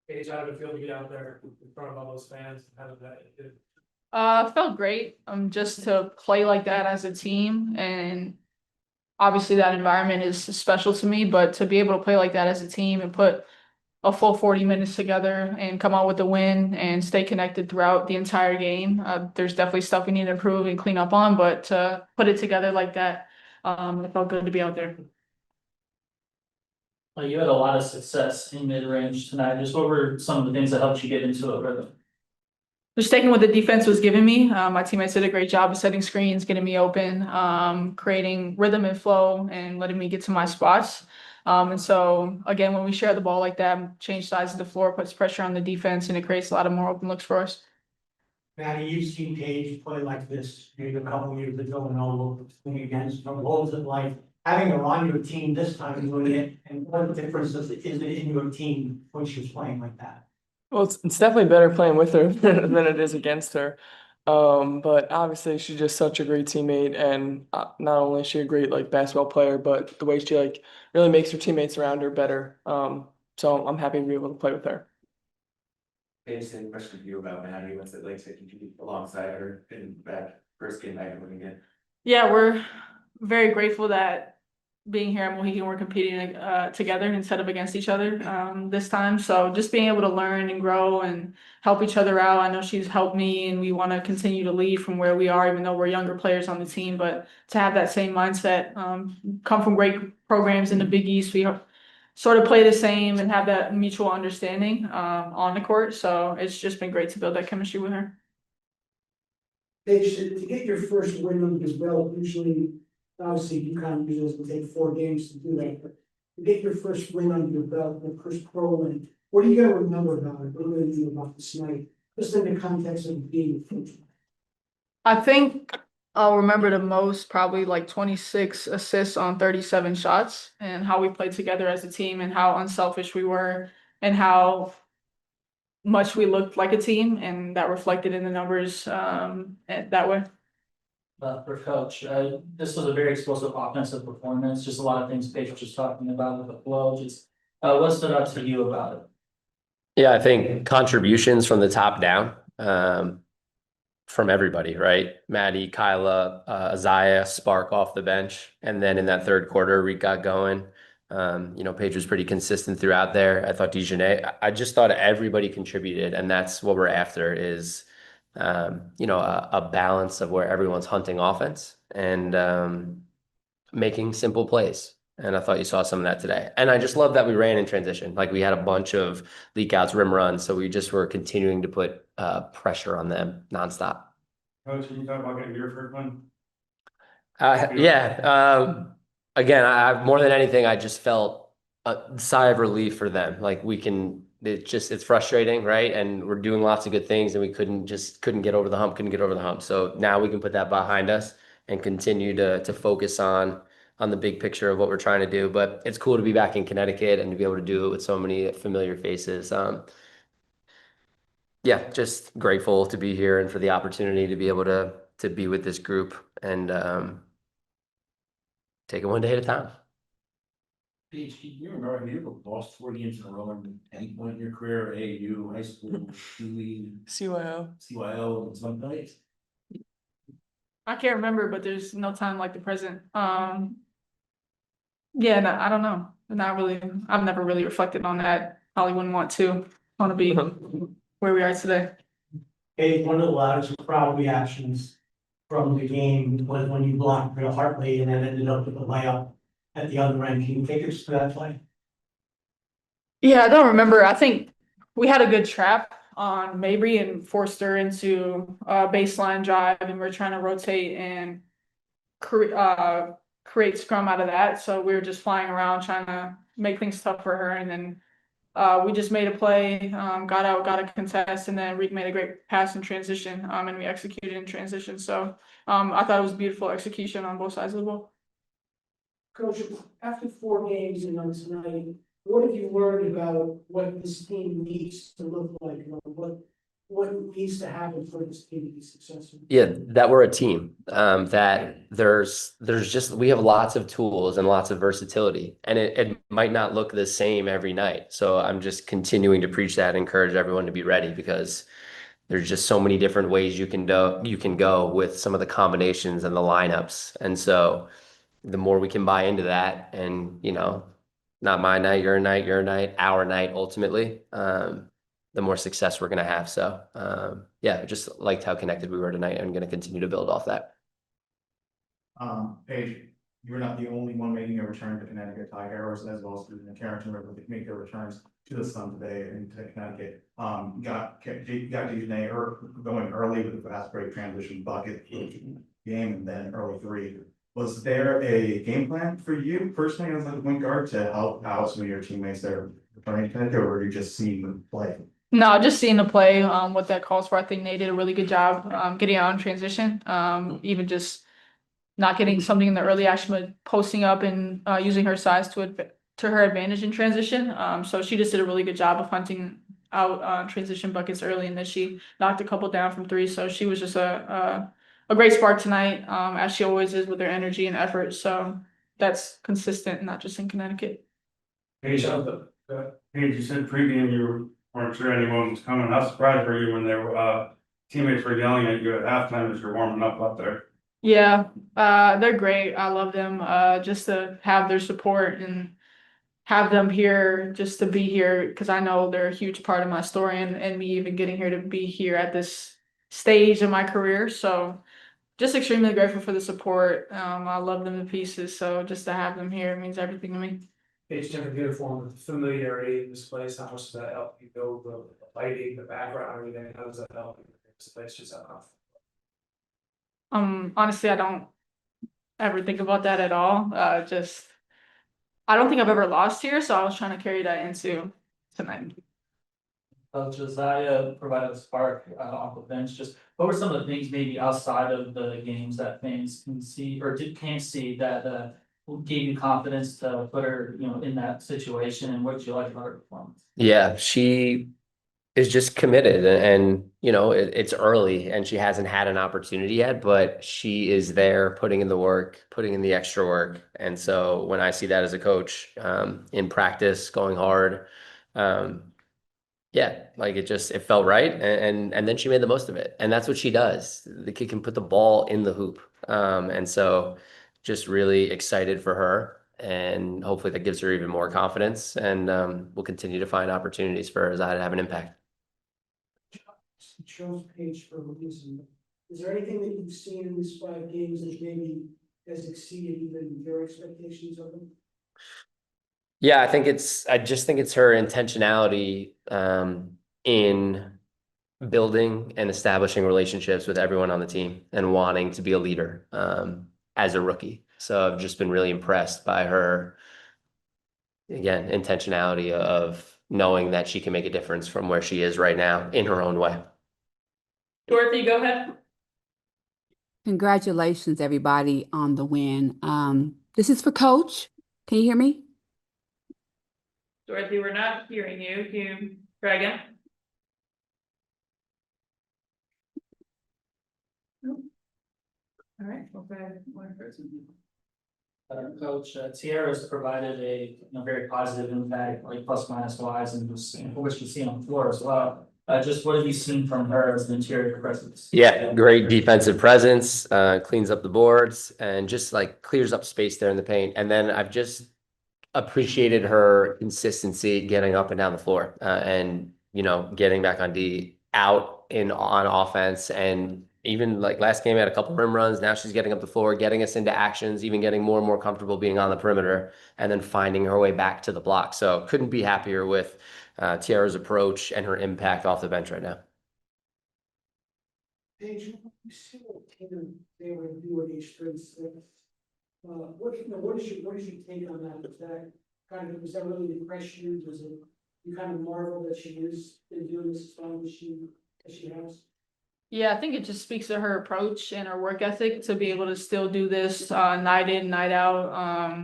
Paige, how did it feel to get out there in front of all those fans? How did that? Felt great. Just to play like that as a team, and obviously that environment is special to me. But to be able to play like that as a team and put a full 40 minutes together and come out with a win and stay connected throughout the entire game, there's definitely stuff we need to improve and clean up on. But to put it together like that, it felt good to be out there. You had a lot of success in mid-range tonight. Just what were some of the things that helped you get into a rhythm? Just taking what the defense was giving me. My teammates did a great job of setting screens, getting me open, creating rhythm and flow, and letting me get to my spots. And so again, when we share the ball like that, change sides of the floor, puts pressure on the defense, and it creates a lot of more open looks for us. Maddy, you've seen Paige play like this maybe a couple of years ago and all playing against them. What was it like having her on your team this time doing it? And what difference is it in your team when she's playing like that? Well, it's definitely better playing with her than it is against her. But obviously she's just such a great teammate, and not only is she a great like basketball player, but the way she like really makes her teammates around her better. So I'm happy to be able to play with her. Paige, same question to you about Maddy. What's it like to compete alongside her in that first game back winning it? Yeah, we're very grateful that being here at Mohegan, we're competing together instead of against each other this time. So just being able to learn and grow and help each other out. I know she's helped me, and we want to continue to lead from where we are, even though we're younger players on the team. But to have that same mindset, come from great programs in the Big East, we sort of play the same and have that mutual understanding on the court. So it's just been great to build that chemistry with her. Paige, to get your first win under his belt, usually, obviously, you kind of usually can take 4 games to do that, but to get your first win under your belt, the first pro win, what are you gonna remember about it? What are you gonna do about this night? Just in the context of being a coach. I think I'll remember the most probably like 26 assists on 37 shots, and how we played together as a team and how unselfish we were and how much we looked like a team, and that reflected in the numbers that way. For coach, this was a very explosive offensive performance, just a lot of things Paige was just talking about with the flow, just, what stood out to you about it? Yeah, I think contributions from the top down, from everybody, right? Maddy, Kyla, Isaiah, Spark off the bench. And then in that third quarter, we got going. Paige was pretty consistent throughout there. I thought DiJonai, I just thought everybody contributed, and that's what we're after is, a balance of where everyone's hunting offense and making simple plays. And I thought you saw some of that today. And I just love that we ran in transition. Like we had a bunch of leak outs, rim runs. So we just were continuing to put pressure on them nonstop. Coach, can you talk about getting your first one? Yeah. Again, I more than anything, I just felt a sigh of relief for them. Like it's frustrating, right? And we're doing lots of good things and we couldn't get over the hump. So now we can put that behind us and continue to focus on the big picture of what we're trying to do. But it's cool to be back in Connecticut and to be able to do it with so many familiar faces. Yeah, just grateful to be here and for the opportunity to be able to be with this group and take it one day at a time. Paige, you remember you lost 4 games in a row at any point in your career, AAU, high school, CYO. CYO, and some place? I can't remember, but there's no time like the present. Yeah, no, I don't know. Not really. I've never really reflected on that. Probably wouldn't want to. Want to be where we are today. Paige, one of the loudest crowd reactions from the game was when you blocked real Hartley and then ended up with a layup at the other end. Can you take us to that play? Yeah, I don't remember. I think we had a good trap on Mabry and forced her into a baseline drive, and we're trying to rotate and create scrum out of that. So we were just flying around trying to make things tough for her, and then we just made a play, got out, got a contest, and then Arike made a great pass in transition, and we executed in transition. So I thought it was beautiful execution on both sides of the ball. Coach, after 4 games tonight, what have you learned about what this team needs to look like? What what needs to happen for this team to be successful? Yeah, that we're a team, that there's just, we have lots of tools and lots of versatility, and it might not look the same every night. So I'm just continuing to preach that and encourage everyone to be ready, because there's just so many different ways you can go with some of the combinations and the lineups. And so the more we can buy into that, and not my night, your night, our night, ultimately, the more success we're going to have. So, yeah, I just liked how connected we were tonight, and going to continue to build off that. Paige, you're not the only one making a return to Connecticut. Ty Harris, as well as the Carington were able to make their returns to the Sun today and to Connecticut. Got DiJonai going early with a fast break transition bucket game, and then early three. Was there a game plan for you personally as a point guard to help out some of your teammates there returning to Connecticut, or were you just seeing them play? No, just seeing the play, what that calls for. I think they did a really good job, getting out in transition. Even just not getting something in the early action, but posting up and using her size to her advantage in transition. So she just did a really good job of hunting out transition buckets early, and then she knocked a couple down from three. So she was just a great spark tonight, as she always is with her energy and effort. So that's consistent, not just in Connecticut. Paige, You said pregame you weren't sure anyone was coming. How surprised were you when their teammates were yelling at you at halftime as you're warming up there? Yeah, they're great. I love them. Just to have their support and have them here, just to be here, because I know they're a huge part of my story, and me even getting here to be here at this stage of my career. So just extremely grateful for the support. I love them to pieces. So just to have them here means everything to me. Paige, different uniform, the familiarity in this place, how much does that help you build the lighting, the background, everything? How does that help you? This place just enough. Honestly, I don't ever think about that at all. I don't think I've ever lost here, so I was trying to carry that into tonight. Josiah provided a spark off the bench. Just what were some of the things maybe outside of the games that fans can see or can't see that gave you confidence to put her, in that situation, and what did you like about her performance? Yeah, she is just committed, and it's early and she hasn't had an opportunity yet, but she is there putting in the work, putting in the extra work. And so when I see that as a coach, in practice, going hard, yeah, like it felt right, and then she made the most of it, and that's what she does. The kid can put the ball in the hoop, and so just really excited for her, and hopefully that gives her even more confidence, and we'll continue to find opportunities for her to have an impact. Chose Paige for a reason. Is there anything that you've seen in these 5 games that maybe has exceeded even your expectations of them? Yeah, I just think it's her intentionality in building and establishing relationships with everyone on the team and wanting to be a leader as a rookie. So I've just been really impressed by her, again, intentionality of knowing that she can make a difference from where she is right now in her own way. Dorothy, go ahead. Congratulations, everybody, on the win. This is for Coach. Can you hear me? Dorothy, we're not hearing you. Can you try again? All right. Okay. One person. Coach Tierra's provided a very positive impact, like plus minus wise, and just what you see on the floor as well. Just what have you seen from her as an interior presence? Yeah, great defensive presence, cleans up the boards, and just like clears up space there in the paint. And then I've just appreciated her consistency getting up and down the floor, and getting back on D, out on offense, and even like last game had a couple rim runs. Now she's getting up the floor, getting us into actions, even getting more and more comfortable being on the perimeter, and then finding her way back to the block. So couldn't be happier with Tiara's approach and her impact off the bench right now. Paige, you see what team they were doing each 36. What is your take on that? Does that really impress you? Does it, you kind of marvel that she is been doing this as long as she has? Yeah, I think it just speaks to her approach and her work ethic to be able to still do this night in, night out,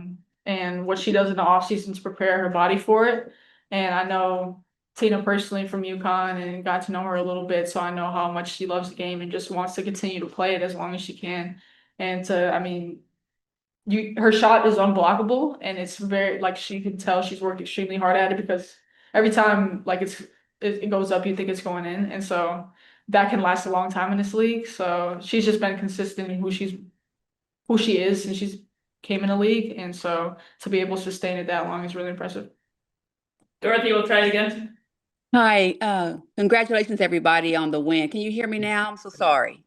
and what she does in the off season to prepare her body for it. And I know Tina personally from UConn and got to know her a little bit, so I know how much she loves the game and just wants to continue to play it as long as she can. And I mean, her shot is unblockable, and it's very, like, she can tell she's worked extremely hard at it, because every time like it goes up, you think it's going in, and so that can last a long time in this league. So she's just been consistent in who she is since she's came in the league, and so to be able to sustain it that long is really impressive. Dorothy, we'll try it again. Hi, congratulations, everybody, on the win. Can you hear me now? I'm so sorry.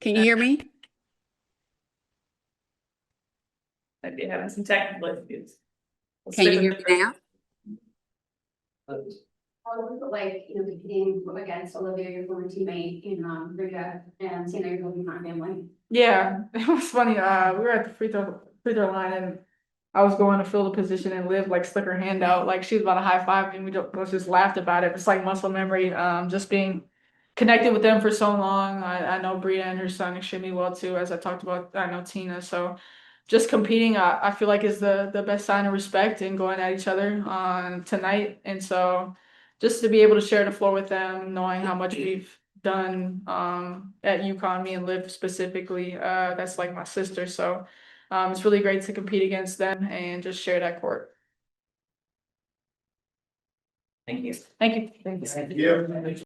Can you hear me? I'd be having some technical issues. Can you hear me now? Like, you know, competing against Olivia, your former teammate, in Riga, and Tina, your Pokemon family. Yeah, it was funny. We were at the free throw line, and I was going to fill the position, and Liv like stuck her hand out, like she was about to high five me, and we just laughed about it. It's like muscle memory. Just being connected with them for so long. I know Bria and her son extremely well too, as I talked about. I know Tina, so just competing, I feel like is the best sign of respect and going at each other on tonight. And so just to be able to share the floor with them, knowing how much we've done at UConn, me and Liv specifically, that's like my sister. So it's really great to compete against them and just share that court. Thank you. Thank you. Thank you.